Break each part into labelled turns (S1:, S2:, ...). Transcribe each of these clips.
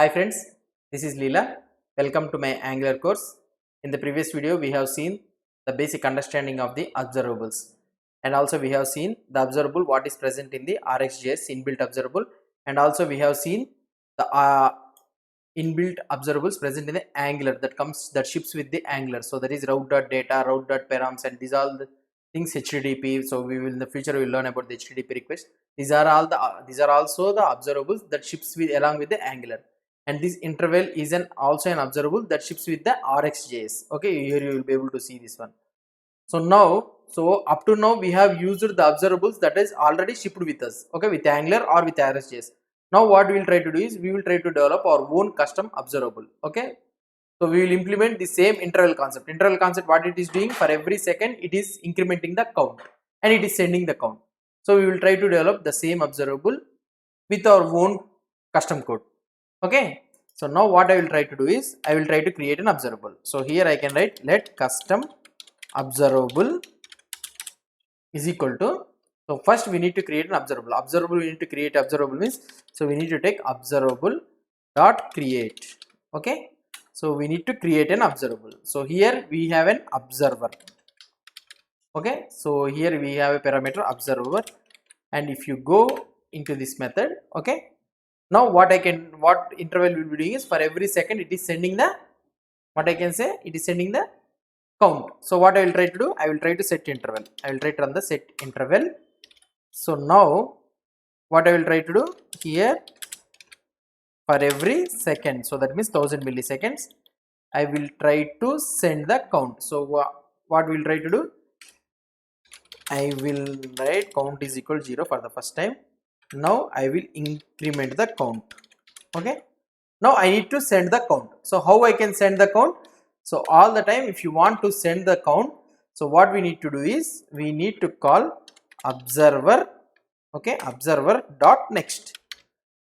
S1: Hi friends, this is Leela. Welcome to my Angular course. In the previous video, we have seen the basic understanding of the observables, and also we have seen the observable what is present in the rxjs inbuilt observable, and also we have seen the inbuilt observables present in the Angular that ships with the Angular. So that is route.data, route.params, and these all the things HTTP. So we will in the future we will learn about the HTTP request. These are also the observables that ships with along with the Angular. And this interval is also an observable that ships with the rxjs. Okay, here you will be able to see this one. So up to now we have used the observables that is already shipped with us, okay, with Angular or with rxjs. Now what we will try to do is we will try to develop our own custom observable. Okay, so we will implement the same interval concept. Interval concept, what it is doing, for every second it is incrementing the count and it is sending the count. So we will try to develop the same observable with our own custom code. Okay, so now what I will try to do is I will try to create an observable. So here I can write let custom observable is equal to, so first we need to create an observable. We need to create observable means, so we need to take observable dot create. Okay, so we need to create an observable. So here we have an observer. Okay, so here we have a parameter observer, and if you go into this method, okay, now what interval will be doing is for every second it is sending the, what I can say, it is sending the count. So what I will try to do, I will try to set interval. I will try to run the set interval. So now what I will try to do here, for every second, so that means 1000 milliseconds, I will try to send the count. So what we will try to do, I will write count is equal to 0 for the first time. Now I will increment the count. Okay, now I need to send the count. So how I can send the count? So all the time if you want to send the count, so what we need to do is we need to call observer, okay, observer.next.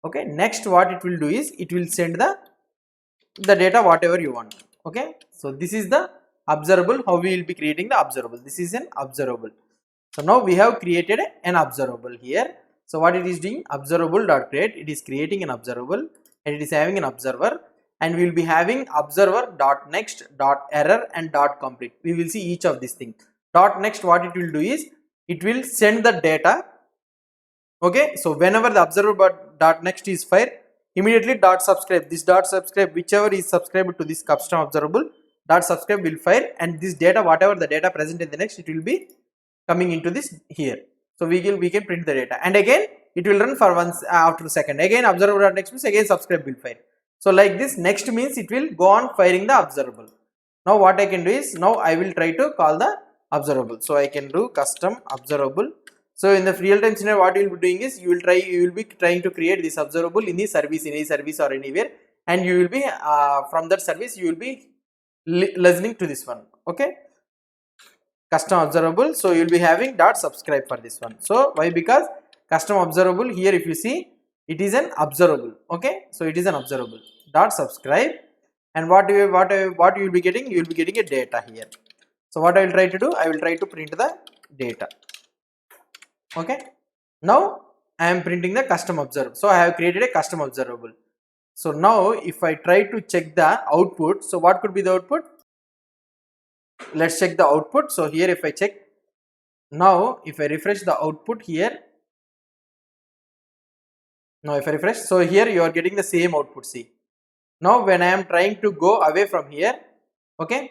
S1: okay, next what it will do is it will send the data whatever you want. Okay, so this is the observable, how we will be creating the observable. This is an observable. So now we have created an observable here. So what it is doing, observable.create, it is creating an observable and it is having an observer, and we will be having observer.next.error and .complete. We will see each of these things. .next, what it will do is it will send the data. Okay, so whenever the observer.next is fired, immediately .subscribe, this .subscribe, whichever is subscribed to this custom observable, .subscribe will fire, and this data, whatever the data present in the next, it will be coming into this here. So we can print the data, and again it will run for once after a second. Again observer.next means again subscribe will fire. So like this, next means it will go on firing the observable. Now what I can do is, now I will try to call the observable. So I can do custom observable. So in the real time scenario, what you will be doing is you will be trying to create this observable in the service, in any service or anywhere, and you will be from that service you will be listening to this one. Okay, custom observable. So you will be having .subscribe for this one. So why? Because custom observable here, if you see, it is an observable. Okay, so it is an observable. .subscribe, and what you will be getting, you will be getting a data here. So what I will try to do, I will try to print the data. Okay, now I am printing the custom observable. So I have created a custom observable. So now if I try to check the output, so what could be the output? Let's check the output. So here if I check, now if I refresh the output here, now if I refresh, so here you are getting the same output. See, now when I am trying to go away from here, okay,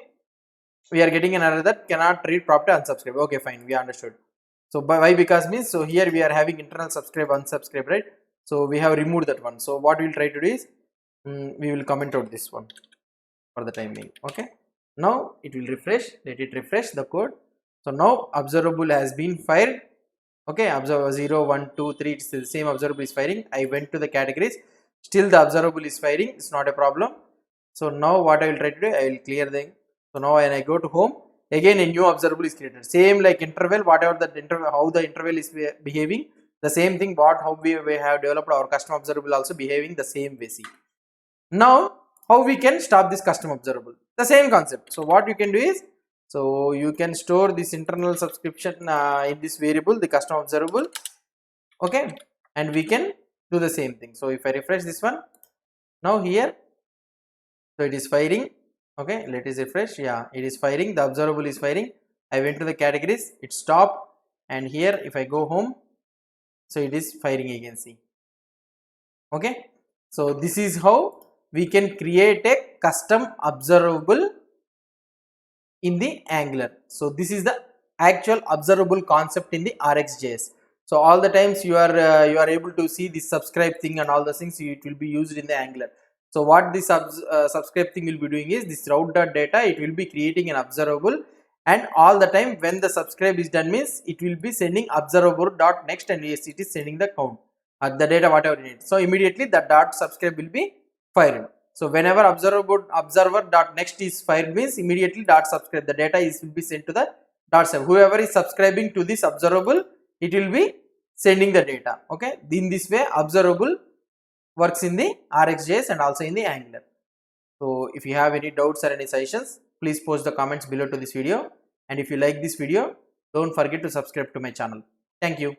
S1: we are getting an error that cannot read property, unsubscribe. Okay, fine, we understood. So why? Because means, so here we are having internal subscribe, unsubscribe, right? So we have removed that one. So what we will try to do is we will comment out this one for the time being. Okay, now it will refresh, let it refresh the code. So now observable has been fired. Okay, observer 0, 1, 2, 3, it's the same observable is firing. I went to the categories, still the observable is firing, it's not a problem. So now what I will try to do, I will clear the, so now when I go to home, again a new observable is created. Same like interval, whatever the interval, how the interval is behaving, the same thing how we have developed our custom observable also behaving the same way. See, now how we can stop this custom observable? The same concept. So what you can do is, so you can store this internal subscription in this variable, the custom observable. Okay, and we can do the same thing. So if I refresh this one, Now here, so it is firing. Okay, let us refresh. Yeah, it is firing. The observable is firing. I went to the categories, it stopped, and here if I go home, so it is firing again. See, okay, so this is how we can create a custom observable in the Angular. So this is the actual observable concept in the rxjs. So all the times you are able to see this subscribe thing and all the things, it will be used in the Angular. So what this subscribe thing will be doing is, this route.data, it will be creating an observable, and all the time when the subscribe is done means it will be sending observer.next, and yes, it is sending the count the data whatever it needs. So immediately the dot subscribe will be fired. So whenever observer.next is fired means immediately dot subscribe, the data is will be sent to the dot sub. Whoever is subscribing to this observable, it will be sending the data. Okay, in this way observable works in the rxjs and also in the Angular. So if you have any doubts or any suggestions, please post the comments below to this video, and if you like this video, don't forget to subscribe to my channel. Thank you.